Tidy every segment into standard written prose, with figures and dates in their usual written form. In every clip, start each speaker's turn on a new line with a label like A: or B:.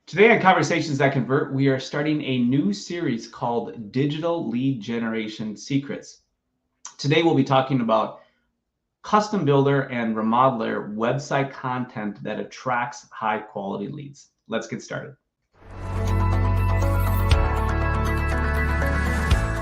A: Today on Conversations That Convert, we are starting a new series called Digital Lead Generation Secrets. Today we'll be talking about custom builder and remodeler website content that attracts high quality leads. Let's get started.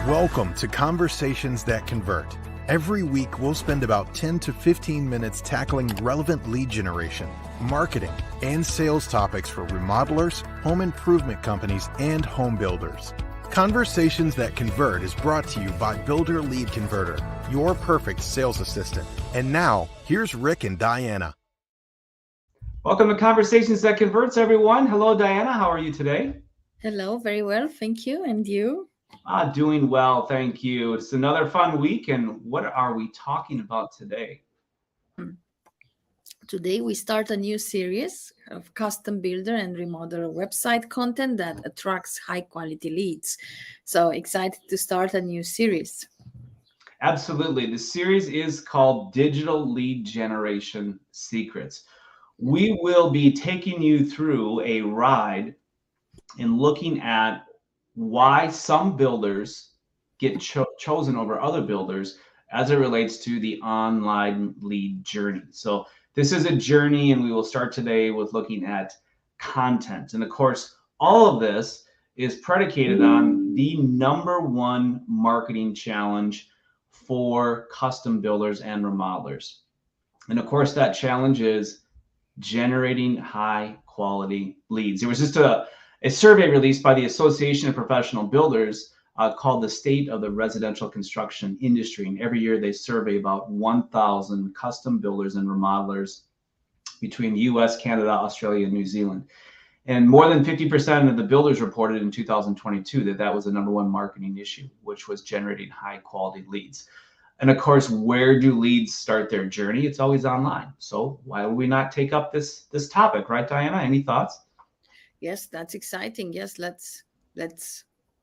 B: Welcome to Conversations That Convert. Every week, we'll spend about 10 to 15 minutes tackling relevant lead generation, marketing, and sales topics for remodelers, home improvement companies, and home builders. Conversations That Convert is brought to you by Builder Lead Converter, your perfect sales assistant. And now, here's Rick and Diana.
A: Welcome to Conversations That Converts, everyone. Hello, Diana. How are you today?
C: Hello, very well, thank you. And you?
A: Doing well, thank you. It's another fun week, and what are we talking about today?
C: Today we start a new series of custom builder and remodeler website content that attracts high quality leads. So excited to start a new series.
A: Absolutely. The series is called Digital Lead Generation Secrets. We will be taking you through a ride in looking at why some builders get chosen over other builders as it relates to the online lead journey. So this is a journey, and we will start today with looking at content. And of course, all of this is predicated on the number one marketing challenge for custom builders and remodelers. And of course, that challenge is generating high quality leads. There was just a survey released by the Association of Professional Builders called the State of the Residential Construction Industry. And every year they survey about 1,000 custom builders and remodelers between the US, Canada, Australia, and New Zealand. And more than 50% of the builders reported in 2022 that was the number one marketing issue, which was generating high quality leads. And of course, where do leads start their journey? It's always online. So why would we not take up this topic, right, Diana? Any thoughts?
C: Yes, that's exciting. Yes, let's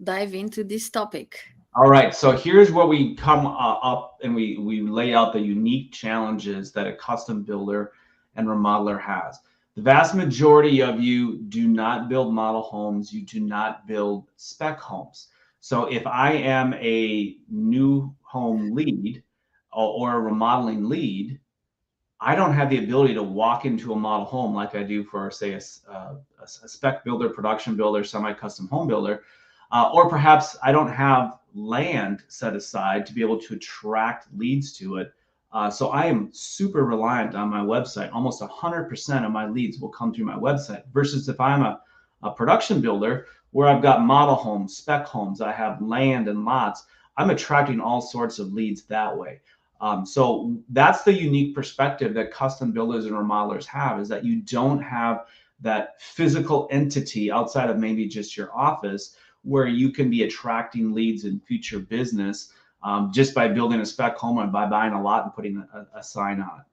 C: dive into this topic.
A: All right, so here's where we come up and we lay out the unique challenges that a custom builder and remodeler has. The vast majority of you do not build model homes. You do not build spec homes. So if I am a new home lead or a remodeling lead, I don't have the ability to walk into a model home like I do for, say, a spec builder, production builder, semi-custom home builder, or perhaps I don't have land set aside to be able to attract leads to it. So I am super reliant on my website. Almost 100% of my leads will come through my website, versus if I'm a production builder where I've got model homes, spec homes, I have land and lots, I'm attracting all sorts of leads that way. So that's the unique perspective that custom builders and remodelers have, is that you don't have that physical entity outside of maybe just your office where you can be attracting leads in future business just by building a spec home and by buying a lot and putting a sign on it.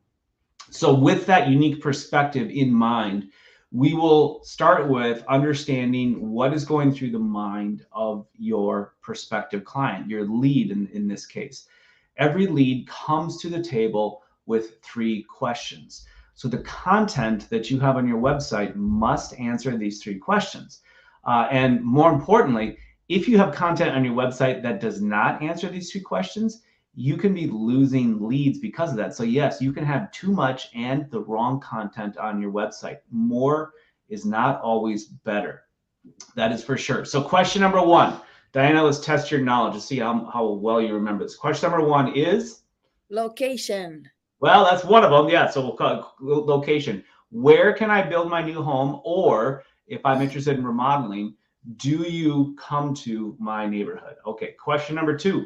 A: So with that unique perspective in mind, we will start with understanding what is going through the mind of your prospective client, your lead in this case. Every lead comes to the table with 3 questions. So the content that you have on your website must answer these 3 questions. And more importantly, if you have content on your website that does not answer these 3 questions, you can be losing leads because of that. So yes, you can have too much and the wrong content on your website. More is not always better. That is for sure. So question number 1. Diana, let's test your knowledge to see how well you remember this. Question number 1 is?
C: Location.
A: Well, that's one of them. Yeah, so we'll call it location. Where can I build my new home? Or if I'm interested in remodeling, do you come to my neighborhood? Okay, question number 2.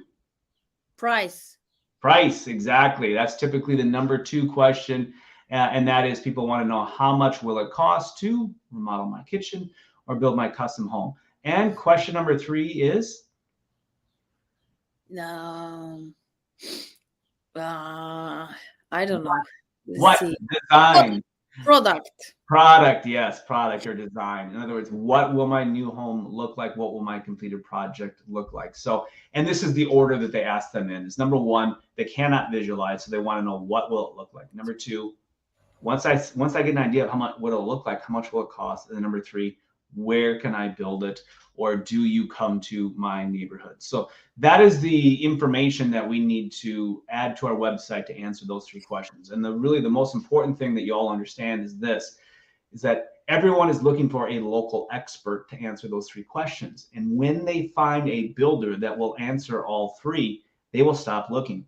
C: Price.
A: Price, exactly. That's typically the number 2 question. And that is, people want to know, how much will it cost to remodel my kitchen or build my custom home? And question number 3 is?
C: I don't know.
A: What? Design.
C: Product,
A: yes, product or design. In other words, what will my new home look like? What will my completed project look like? So, and this is the order that they ask them in. Is number 1, they cannot visualize, so they want to know, what will it look like? Number 2, once I get an idea of what it'll look like, how much will it cost? And then number 3, where can I build it? Or do you come to my neighborhood? So that is the information that we need to add to our website to answer those three questions. And really the most important thing that you all understand is this, is that everyone is looking for a local expert to answer those three questions. And when they find a builder that will answer all three, they will stop looking.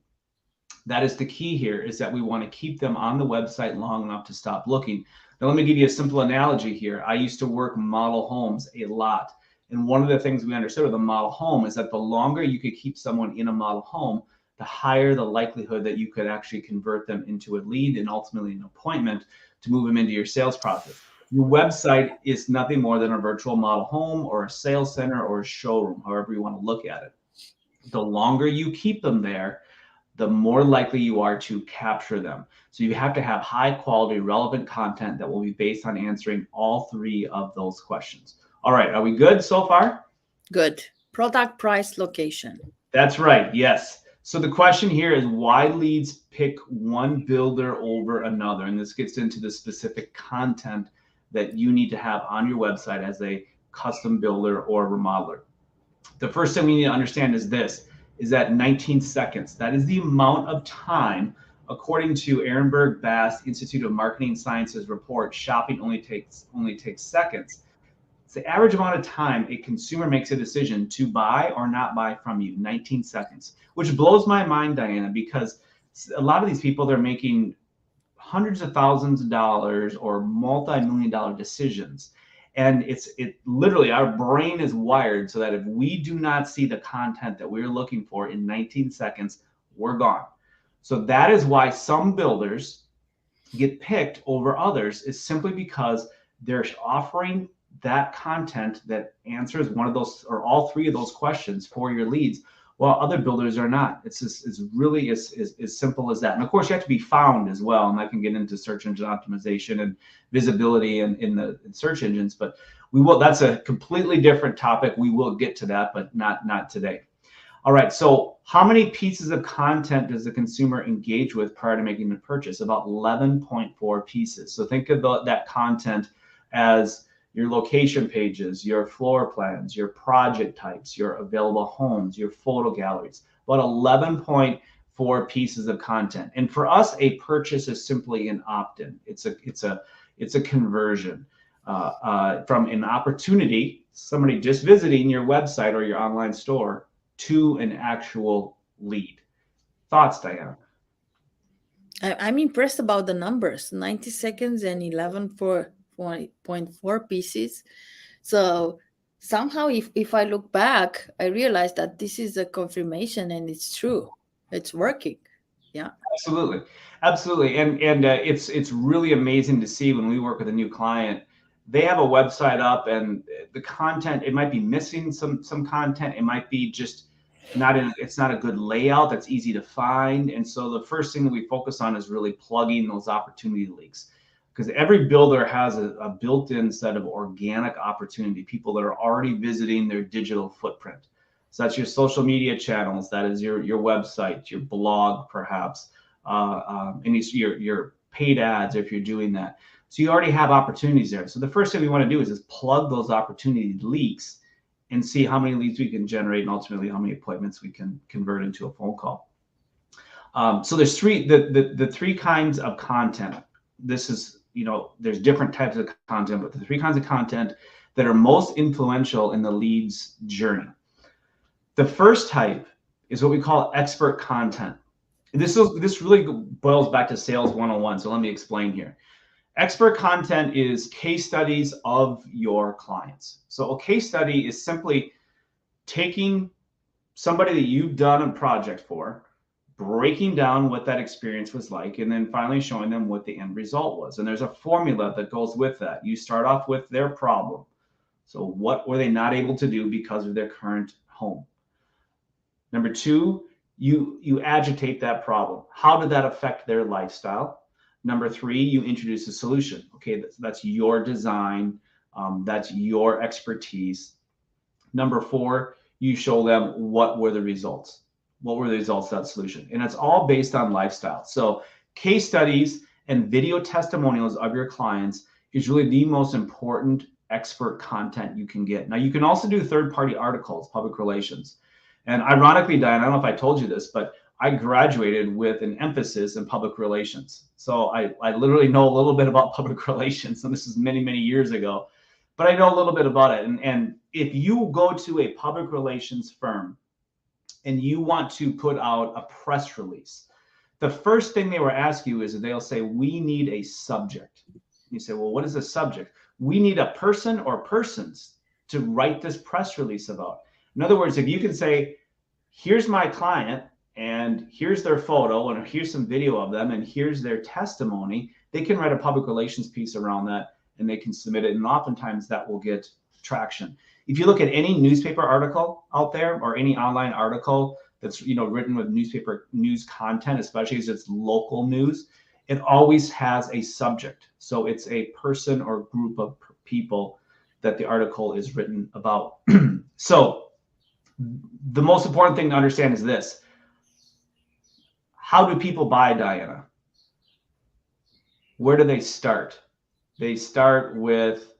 A: That is the key here, is that we want to keep them on the website long enough to stop looking. Now, let me give you a simple analogy here. I used to work model homes a lot. And one of the things we understood with a model home is that the longer you could keep someone in a model home, the higher the likelihood that you could actually convert them into a lead and ultimately an appointment to move them into your sales process. Your website is nothing more than a virtual model home or a sales center or a showroom, however you want to look at it. The longer you keep them there, the more likely you are to capture them. So you have to have high quality, relevant content that will be based on answering all three of those questions. All right, are we good so far?
C: Good. Product, price, location.
A: That's right, yes. So the question here is why leads pick one builder over another? And this gets into the specific content that you need to have on your website as a custom builder or remodeler. The first thing we need to understand is this, is that 19 seconds. That is the amount of time, according to Ehrenberg Bass Institute of Marketing Sciences report, shopping only takes seconds. It's the average amount of time a consumer makes a decision to buy or not buy from you, 19 seconds, which blows my mind, Diana, because a lot of these people, they're making hundreds of thousands of dollars or multi-million-dollar decisions. And it literally, our brain is wired so that if we do not see the content that we're looking for in 19 seconds, we're gone. So that is why some builders get picked over others, is simply because they're offering that content that answers one of those or all three of those questions for your leads, while other builders are not. It's really as simple as that. And of course, you have to be found as well. And I can get into search engine optimization and visibility in search engines, but we will. That's a completely different topic. We will get to that, but not today. All right. So how many pieces of content does the consumer engage with prior to making the purchase? About 11.4 pieces. So think about that content as your location pages, your floor plans, your project types, your available homes, your photo galleries, about 11.4 pieces of content. And for us, a purchase is simply an opt-in. It's a conversion from an opportunity, somebody just visiting your website or your online store, to an actual lead. Thoughts, Diana?
C: I'm impressed about the numbers, 90 seconds and 11.4 pieces. So somehow if I look back, I realize that this is a confirmation and it's true. It's working. Yeah.
A: Absolutely. And it's really amazing to see when we work with a new client, they have a website up and the content, it might be missing some content. It might be just it's not a good layout that's easy to find. And so the first thing that we focus on is really plugging those opportunity leaks, because every builder has a built-in set of organic opportunity, people that are already visiting their digital footprint. So that's your social media channels, that is your website, your blog, perhaps, and your paid ads if you're doing that. So you already have opportunities there. So the first thing we want to do is plug those opportunity leaks and see how many leads we can generate and ultimately how many appointments we can convert into a phone call. So there's the three kinds of content. This is, there's different types of content, but the three kinds of content that are most influential in the lead's journey. The first type is what we call expert content. This really boils back to Sales 101. So let me explain here. Expert content is case studies of your clients. So a case study is simply taking somebody that you've done a project for, breaking down what that experience was like, and then finally showing them what the end result was. And there's a formula that goes with that. You start off with their problem. So what were they not able to do because of their current home? Number two, you agitate that problem. How did that affect their lifestyle? Number three, you introduce a solution. Okay, that's your design. That's your expertise. Number four, you show them what were the results. What were the results of that solution? And it's all based on lifestyle. So case studies and video testimonials of your clients is really the most important expert content you can get. Now, you can also do third-party articles, public relations. And ironically, Diane, I don't know if I told you this, but I graduated with an emphasis in public relations. So I literally know a little bit about public relations, and this is many, many years ago, but I know a little bit about it. And if you go to a public relations firm and you want to put out a press release, the first thing they will ask you is they'll say, we need a subject. You say, well, what is a subject? We need a person or persons to write this press release about. In other words, if you can say, here's my client and here's their photo and here's some video of them and here's their testimony, they can write a public relations piece around that and they can submit it. And oftentimes that will get traction. If you look at any newspaper article out there or any online article that's written with newspaper news content, especially as it's local news, it always has a subject. So it's a person or group of people that the article is written about. So the most important thing to understand is this. How do people buy, Diana? Where do they start? They start with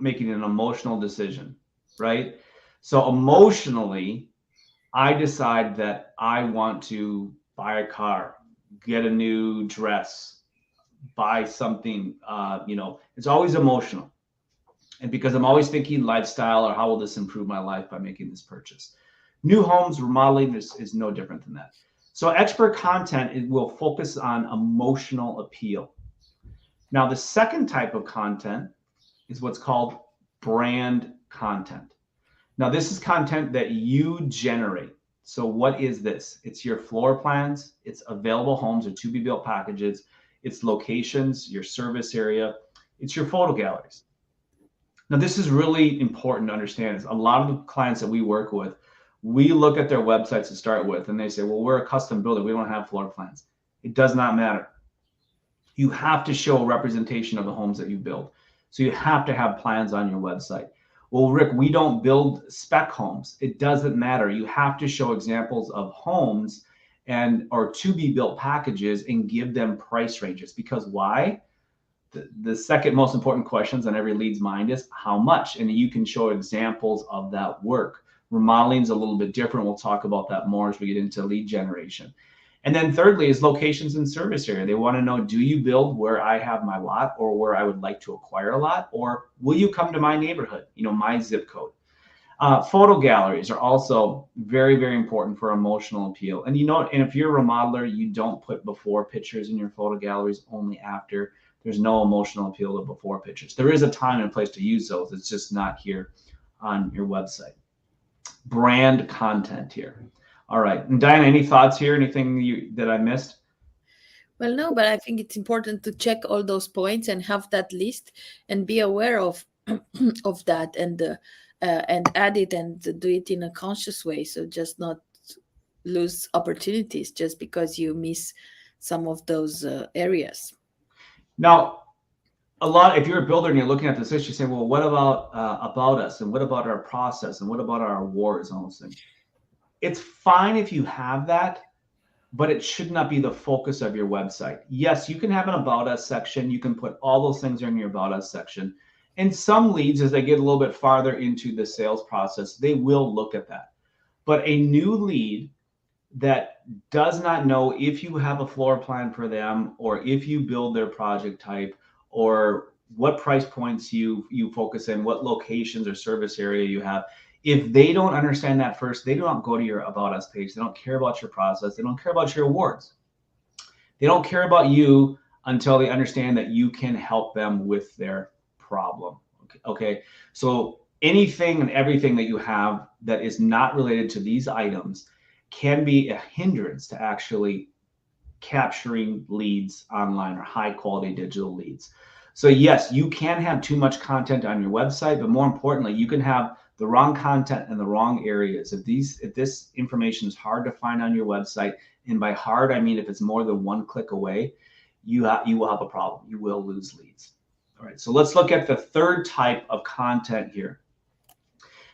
A: making an emotional decision, right? So emotionally, I decide that I want to buy a car, get a new dress, buy something, it's always emotional. And because I'm always thinking lifestyle or how will this improve my life by making this purchase. New homes, remodeling is no different than that. So expert content, it will focus on emotional appeal. Now, the second type of content is what's called brand content. Now, this is content that you generate. So what is this? It's your floor plans, it's available homes or to be built packages, it's locations, your service area, it's your photo galleries. Now, this is really important to understand. Is a lot of the clients that we work with, we look at their websites to start with, and they say, well, we're a custom builder. We don't have floor plans. It does not matter. You have to show a representation of the homes that you build. So you have to have plans on your website. Well, Rick, we don't build spec homes. It doesn't matter. You have to show examples of homes or to be built packages and give them price ranges. Because why? The second most important questions on every lead's mind is how much, and you can show examples of that work. Remodeling is a little bit different. We'll talk about that more as we get into lead generation. And then thirdly is locations and service area. They want to know, do you build where I have my lot or where I would like to acquire a lot, or will you come to my neighborhood, my zip code? Photo galleries are also very, very important for emotional appeal. And and if you're a remodeler, you don't put before pictures in your photo galleries, only after. There's no emotional appeal to before pictures. There is a time and place to use those. It's just not here on your website. Brand content here. All right. And Diana, any thoughts here? Anything that I missed?
C: Well, no, but I think it's important to check all those points and have that list and be aware of of that and add it and do it in a conscious way. So just not lose opportunities just because you miss some of those areas.
A: Now, if you're a builder and you're looking at this list, you say, well, what about us? And what about our process? And what about our awards and all those things? It's fine if you have that, but it should not be the focus of your website. Yes, you can have an About Us section. You can put all those things in your About Us section. And some leads, as they get a little bit farther into the sales process, they will look at that. But a new lead that does not know if you have a floor plan for them or if you build their project type or what price points you focus in, what locations or service area you have. If they don't understand that first, they don't go to your About Us page. They don't care about your process. They don't care about your awards. They don't care about you until they understand that you can help them with their problem. Okay. So anything and everything that you have that is not related to these items can be a hindrance to actually capturing leads online or high quality digital leads. So yes, you can have too much content on your website, but more importantly, you can have the wrong content in the wrong areas. If this information is hard to find on your website, and by hard, I mean if it's more than one click away, you will have a problem. You will lose leads. All right, so let's look at the third type of content here.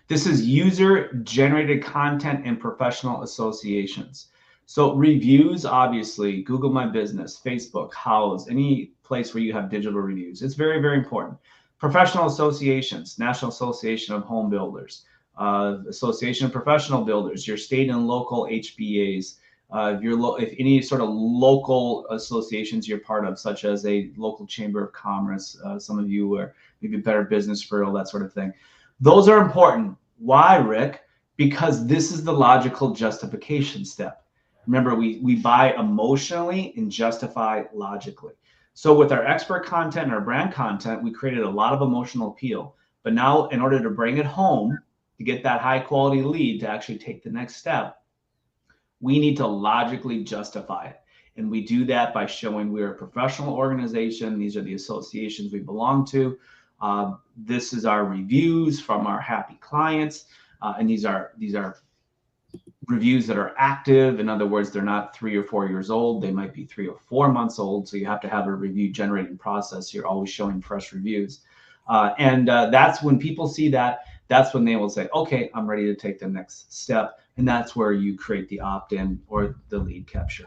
A: This is user-generated content and professional associations. So reviews, obviously, Google My Business, Facebook, Houzz, any place where you have digital reviews. It's very, very important. Professional associations, National Association of Home Builders, Association of Professional Builders, your state and local HBAs, if any sort of local associations you're part of, such as a local chamber of commerce, some of you are maybe Better Business Bureau, that sort of thing. Those are important. Why, Rick? Because this is the logical justification step. Remember, we buy emotionally and justify logically. So with our expert content and our brand content, we created a lot of emotional appeal. But now, in order to bring it home, to get that high quality lead to actually take the next step, we need to logically justify it. And we do that by showing we're a professional organization. These are the associations we belong to. This is our reviews from our happy clients. And these are reviews that are active. In other words, they're not 3 or 4 years old. They might be 3 or 4 months old. So you have to have a review generating process. You're always showing fresh reviews. That's when people see that, that's when they will say, okay, I'm ready to take the next step. And that's where you create the opt-in or the lead capture.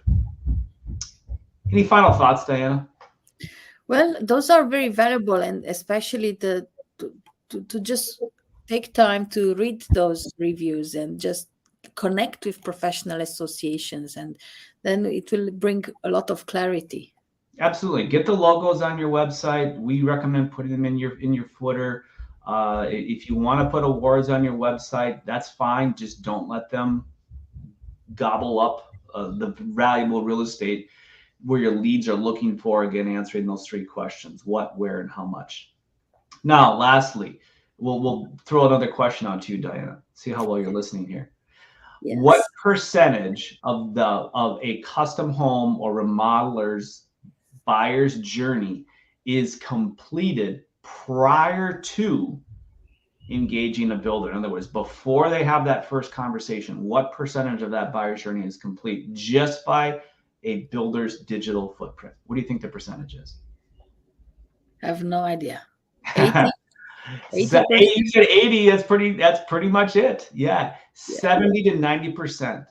A: Any final thoughts, Diana?
C: Well, those are very valuable, and especially to just take time to read those reviews and just connect with professional associations, and then it will bring a lot of clarity.
A: Absolutely. Get the logos on your website. We recommend putting them in your footer. If you want to put awards on your website, that's fine. Just don't let them gobble up the valuable real estate where your leads are looking for. Again, answering those 3 questions: what, where, and how much. Now, lastly, we'll throw another question out to you, Diana. See how well you're listening here. Yes. What percentage of a custom home or remodeler's buyer's journey is completed prior to engaging a builder? In other words, before they have that first conversation, what percentage of that buyer's journey is complete just by a builder's digital footprint? What do you think the percentage is?
C: I have no idea.
A: 80? 80%. You said 80. That's pretty much it. Yeah. 70 to 90%.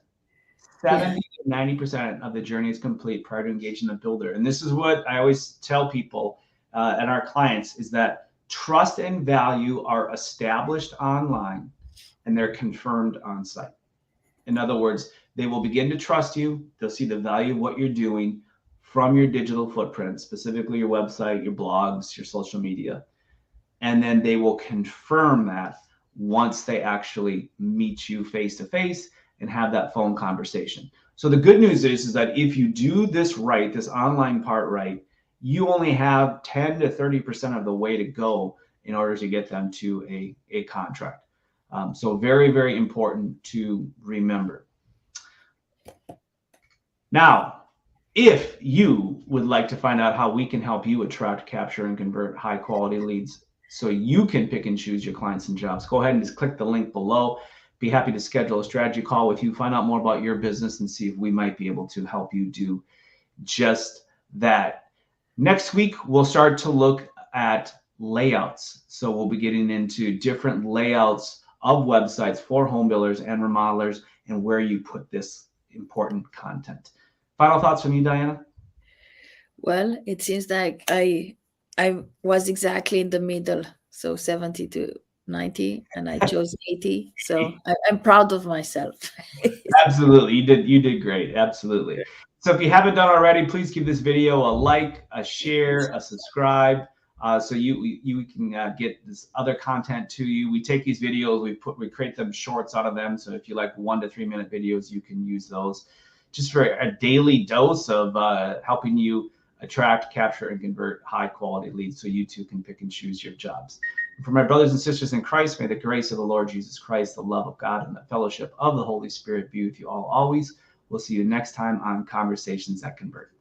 A: 70 to 90% of the journey is complete prior to engaging the builder. And this is what I always tell people and our clients, is that trust and value are established online and they're confirmed on site. In other words, they will begin to trust you. They'll see the value of what you're doing from your digital footprint, specifically your website, your blogs, your social media. And then they will confirm that once they actually meet you face to face and have that phone conversation. So the good news is that if you do this right, this online part right, you only have 10 to 30% of the way to go in order to get them to a contract. So very, very important to remember. Now, if you would like to find out how we can help you attract, capture, and convert high quality leads so you can pick and choose your clients and jobs, go ahead and just click the link below. Be happy to schedule a strategy call with you, find out more about your business, and see if we might be able to help you do just that. Next week, we'll start to look at layouts. So we'll be getting into different layouts of websites for home builders and remodelers and where you put this important content. Final thoughts from you, Diana?
C: Well, it seems like I was exactly in the middle, so 70 to 90, and I chose 80. So I'm proud of myself.
A: Absolutely. You did great. Absolutely. So if you haven't done already, please give this video a like, a share, a subscribe, so you can get this other content to you. We take these videos, we create them shorts out of them. So if you like 1 to 3 minute videos, you can use those just for a daily dose of helping you attract, capture, and convert high quality leads so you too can pick and choose your jobs. And for my brothers and sisters in Christ, may the grace of the Lord Jesus Christ, the love of God, and the fellowship of the Holy Spirit be with you all always. We'll see you next time on Conversations That Convert.